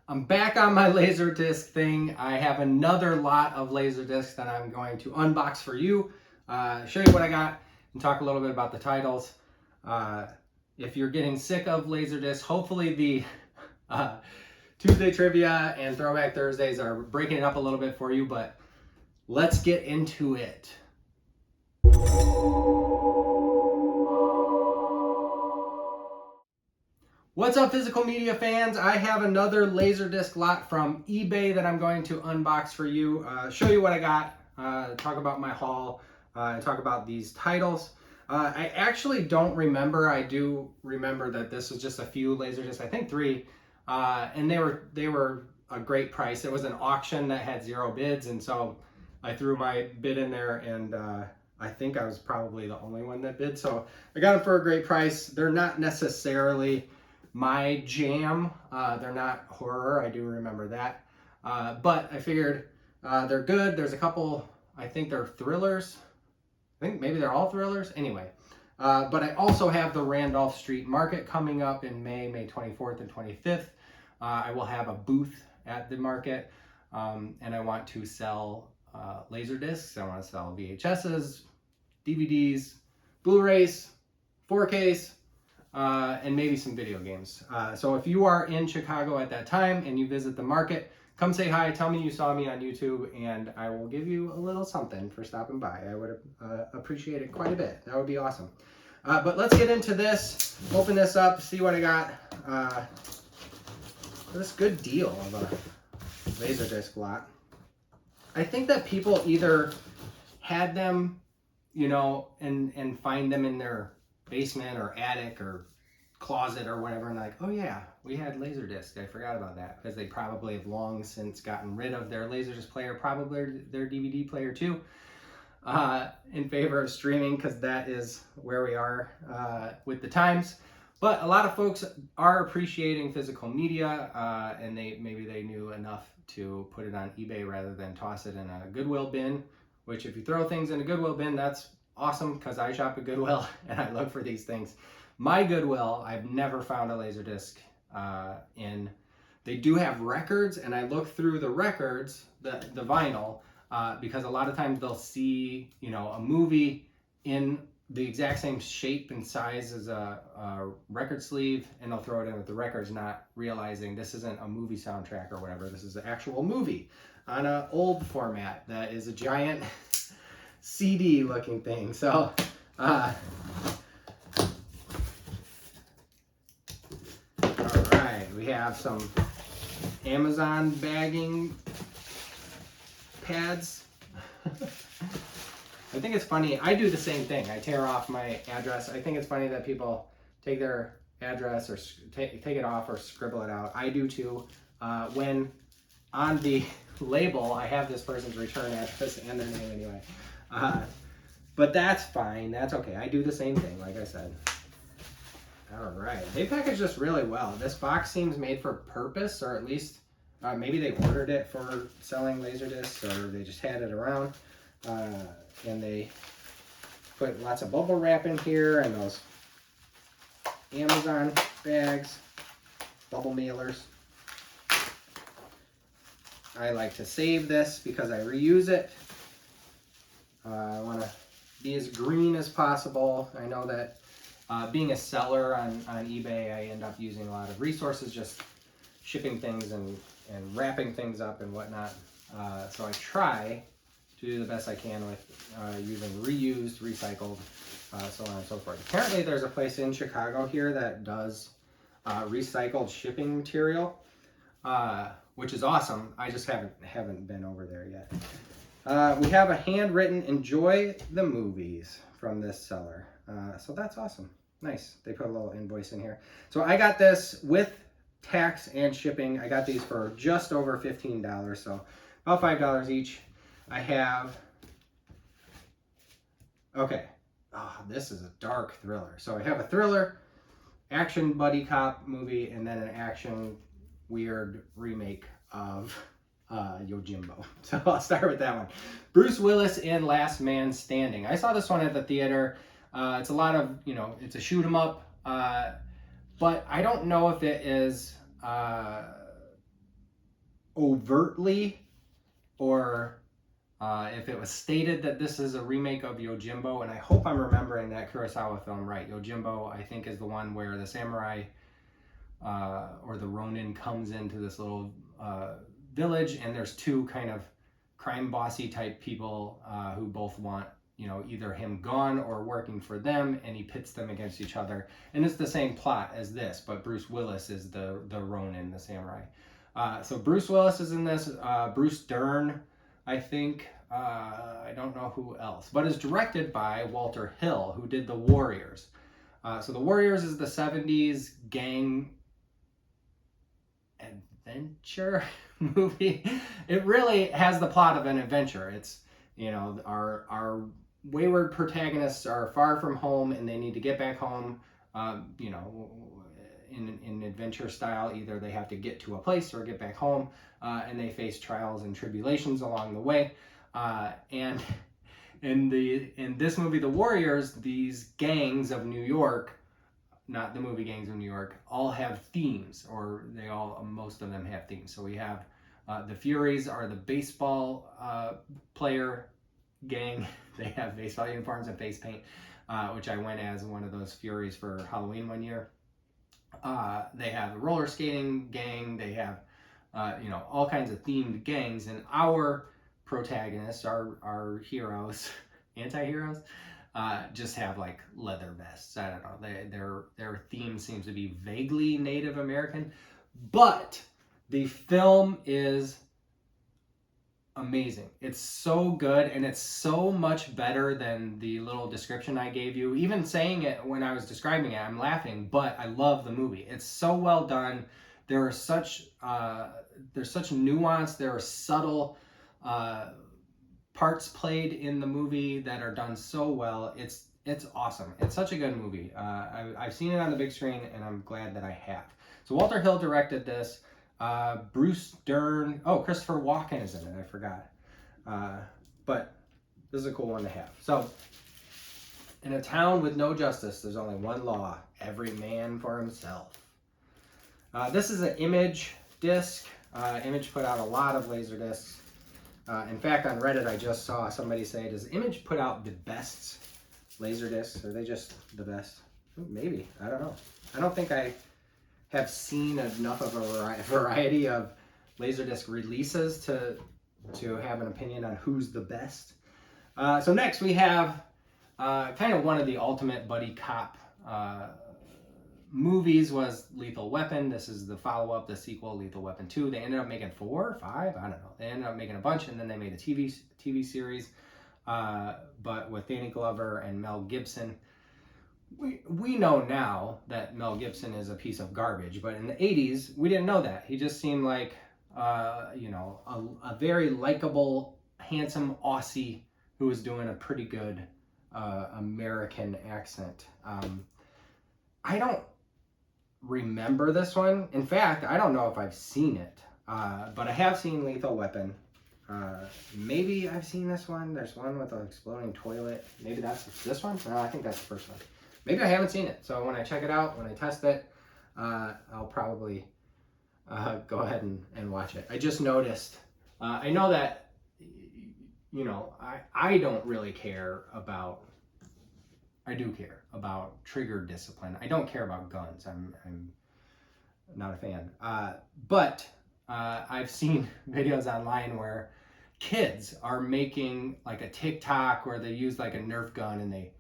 I'm back on my Laserdisc thing. I have another lot of Laserdiscs that I'm going to unbox for you, show you what I got, and talk a little bit about the titles. If you're getting sick of Laserdiscs, hopefully the Tuesday Trivia and Throwback Thursdays are breaking it up a little bit for you, but let's get into it. What's up, physical media fans? I have another Laserdisc lot from eBay that I'm going to unbox for you, show you what I got, talk about my haul, and talk about these titles. I actually don't remember. I do remember that this was just a few Laserdiscs, I think 3, and they were a great price. It was an auction that had 0 bids, and so I threw my bid in there, and I think I was probably the only one that bid, so I got them for a great price. They're not necessarily my jam. They're not horror, I do remember that. But I figured they're good. There's a couple, I think they're thrillers. I think maybe they're all thrillers. Anyway, but I also have the Randolph Street Market coming up in May 24th and 25th. I will have a booth at the market, and I want to sell Laserdiscs. I want to sell VHSs, DVDs, Blu-rays, 4Ks, and maybe some video games. So if you are in Chicago at that time and you visit the market, come say hi, tell me you saw me on YouTube, and I will give you a little something for stopping by. I would appreciate it quite a bit. That would be awesome. But let's get into this, open this up, see what I got. This good deal of a Laserdisc lot. I think that people either had them, you know, and find them in their basement or attic or closet or whatever, and like, oh yeah, we had Laserdisc. I forgot about that, because they probably have long since gotten rid of their Laserdisc player, probably their DVD player too, in favor of streaming, because that is where we are with the times. But a lot of folks are appreciating physical media, and maybe they knew enough to put it on eBay rather than toss it in a Goodwill bin, which if you throw things in a Goodwill bin, that's awesome, because I shop at Goodwill and I look for these things. My Goodwill, I've never found a Laserdisc in. They do have records, and I look through the records, the vinyl, because a lot of times they'll see, you know, a movie in the exact same shape and size as a record sleeve, and they'll throw it in with the records, not realizing this isn't a movie soundtrack or whatever. This is an actual movie on an old format that is a giant CD looking thing. So all right, we have some Amazon bagging pads. I think it's funny, I do the same thing. I tear off my address. I think it's funny that people take their address or take it off or scribble it out. I do too. When on the label I have this person's return address and their name anyway. But that's fine, that's okay. I do the same thing, like I said. All right, they package this really well. This box seems made for purpose, or at least maybe they ordered it for selling Laserdiscs, or they just had it around. And they put lots of bubble wrap in here, and those Amazon bags, bubble mailers. I like to save this because I reuse it. I want to be as green as possible. I know that being a seller on eBay, I end up using a lot of resources, just shipping things and wrapping things up and whatnot. So I try to do the best I can with using reused, recycled, so on and so forth. Apparently there's a place in Chicago here that does recycled shipping material, which is awesome. I just haven't been over there yet. We have a handwritten "Enjoy the Movies" from this seller. So that's awesome. Nice. They put a little invoice in here. So I got this with tax and shipping. I got these for just over $15, so about $5 each. I have, okay, oh, this is a dark thriller. So I have a thriller, action buddy cop movie, and then an action weird remake of Yojimbo. So I'll start with that one. Bruce Willis in Last Man Standing. I saw this one at the theater. It's a lot of, you know, it's a shoot 'em up, but I don't know if it is overtly, or if it was stated that this is a remake of Yojimbo, and I hope I'm remembering that Kurosawa film right. Yojimbo, I think, is the one where the samurai or the Ronin comes into this little village, and there's two kind of crime bossy type people who both want, you know, either him gone or working for them, and he pits them against each other. And it's the same plot as this, but Bruce Willis is the Ronin, the samurai. So Bruce Willis is in this. Bruce Dern, I think. I don't know who else, but is directed by Walter Hill, who did The Warriors. So The Warriors is the 70s gang adventure movie. It really has the plot of an adventure. It's, you know, our wayward protagonists are far from home and they need to get back home, you know, in adventure style. Either they have to get to a place or get back home, and they face trials and tribulations along the way. And in this movie, The Warriors, these gangs of New York, not the movie Gangs of New York, all have themes, or most of them have themes. So we have the Furies are the baseball player gang. They have baseball uniforms and face paint, which I went as one of those Furies for Halloween one year. They have the roller skating gang. They have, you know, all kinds of themed gangs. And our protagonists, our heroes, anti-heroes, just have like leather vests. I don't know. Their theme seems to be vaguely Native American, but the film is amazing. It's so good, and it's so much better than the little description I gave you. Even saying it when I was describing it, I'm laughing, but I love the movie. It's so well done. There's such nuance. There are subtle parts played in the movie that are done so well. It's awesome. It's such a good movie. I've seen it on the big screen, and I'm glad that I have. So Walter Hill directed this. Bruce Dern. Oh, Christopher Walken is in it. I forgot. But this is a cool one to have. So, in a town with no justice, there's only one law: every man for himself. This is an Image disc. Image put out a lot of Laserdiscs. In fact, on Reddit, I just saw somebody say, does Image put out the best Laserdiscs? Are they just the best? Maybe. I don't know. I don't think I have seen enough of a variety of Laserdisc releases to have an opinion on who's the best. So next we have kind of one of the ultimate buddy cop movies was Lethal Weapon. This is the follow-up, the sequel, Lethal Weapon 2. They ended up making 4 or 5, I don't know. They ended up making a bunch, and then they made a TV series, but with Danny Glover and Mel Gibson. We know now that Mel Gibson is a piece of garbage, but in the 80s, we didn't know that. He just seemed like, you know, a very likable, handsome Aussie who was doing a pretty good American accent. I don't remember this one. In fact, I don't know if I've seen it, but I have seen Lethal Weapon. Maybe I've seen this one. There's one with an exploding toilet. Maybe that's this one? No, I think that's the first one. Maybe I haven't seen it. So when I check it out, when I test it, I'll probably go ahead and watch it. I just noticed, I know that, you know, I don't really care about, I do care about trigger discipline. I don't care about guns. I'm not a fan. But I've seen videos online where kids are making like a TikTok where they use like a Nerf gun and they,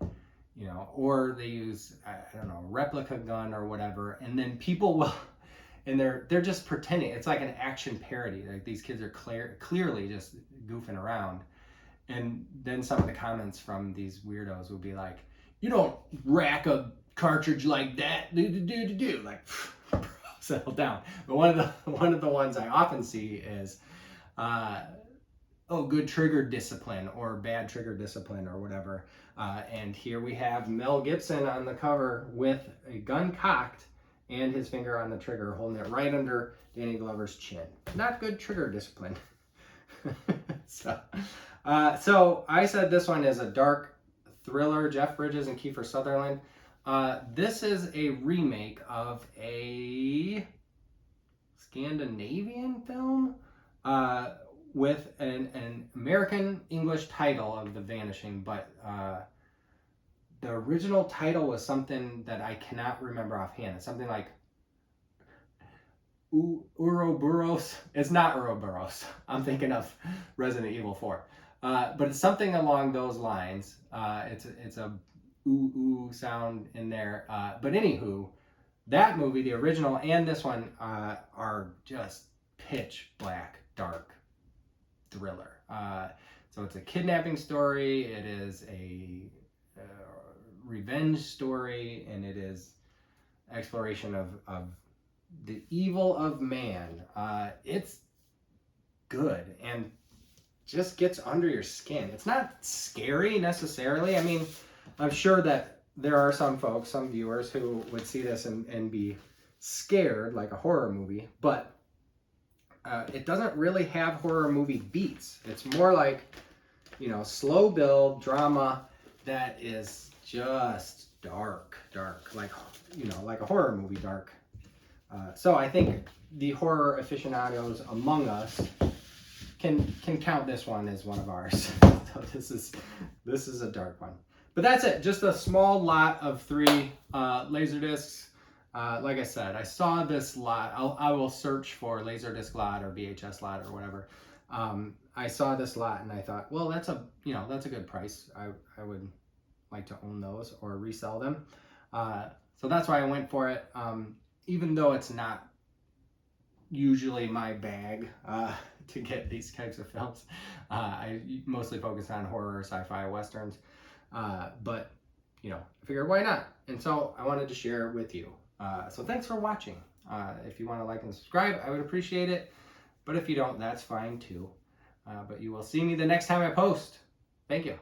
you know, or they use, I don't know, a replica gun or whatever, and then people will, and they're just pretending. It's like an action parody. Like these kids are clearly just goofing around, and then some of the comments from these weirdos would be like, "You don't rack a cartridge like that, do." Like, settle down. But one of the ones I often see is, oh, good trigger discipline or bad trigger discipline or whatever. And here we have Mel Gibson on the cover with a gun cocked and his finger on the trigger, holding it right under Danny Glover's chin. Not good trigger discipline. So I said this one is a dark thriller, Jeff Bridges and Kiefer Sutherland. This is a remake of a Scandinavian film. with an American English title of The Vanishing, but the original title was something that I cannot remember offhand. It's something like Ouroboros. It's not Ouroboros. I'm thinking of Resident Evil 4. But it's something along those lines. It's a ooh sound in there. But anywho, that movie, the original and this one, are just pitch black, dark thriller. So it's a kidnapping story. It is a revenge story, and it is exploration of the evil of man. It's good and just gets under your skin. It's not scary necessarily. I mean, I'm sure that there are some folks, some viewers who would see this and be scared like a horror movie, but it doesn't really have horror movie beats. It's more like, you know, slow build drama that is just dark, like, you know, like a horror movie dark. So I think the horror aficionados among us can count this one as one of ours. So this is a dark one. But that's it. Just a small lot of 3 Laserdiscs. Like I said, I saw this lot. I will search for Laserdisc lot or VHS lot or whatever. I saw this lot and I thought, well, that's a good price. I would like to own those or resell them. So that's why I went for it. Even though it's not usually my bag to get these types of films. I mostly focus on horror, sci-fi, westerns. But, you know, I figured why not? And so I wanted to share it with you. So thanks for watching. If you want to like and subscribe, I would appreciate it. But if you don't, that's fine too. But you will see me the next time I post. Thank you.